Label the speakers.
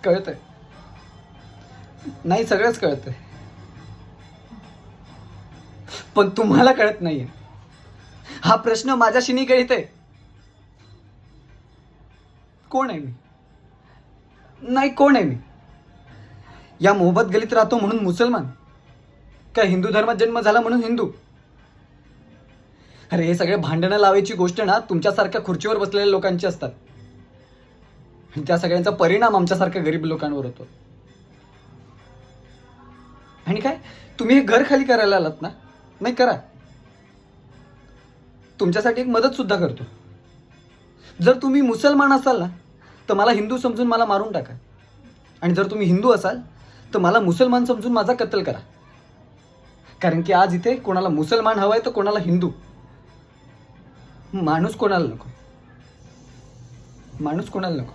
Speaker 1: कळतंय, नाही सगळंच कळतंय, पण तुम्हाला कळत नाहीये. हा प्रश्न माझ्याशी निगडीत आहे. कोण आहे मी? नाही, कोण आहे मी? या मोहब्बत गलीत राहतो म्हणून मुसलमान, का हिंदू धर्मात जन्म झाला म्हणून हिंदू? अरे हे सगळे भांडणं लावायची गोष्ट ना तुमच्यासारख्या खुर्चीवर बसलेल्या लोकांची असतात, आणि त्या सगळ्यांचा परिणाम आमच्यासारख्या गरीब लोकांवर होतो. आणि काय, तुम्ही हे घर खाली करायला आलात ना? नाही, करा. तुमच्यासाठी एक मदत सुद्धा करतो. जर तुम्ही मुसलमान असाल ना तर मला हिंदू समजून मला मारून टाका, आणि जर तुम्ही हिंदू असाल तर मला मुसलमान समजून माझा कत्ल करा. कारण की आज इथे कोणाला मुसलमान हवाय तर कोणाला हिंदू. माणूस कोणाला नको, माणूस कोणाला नको.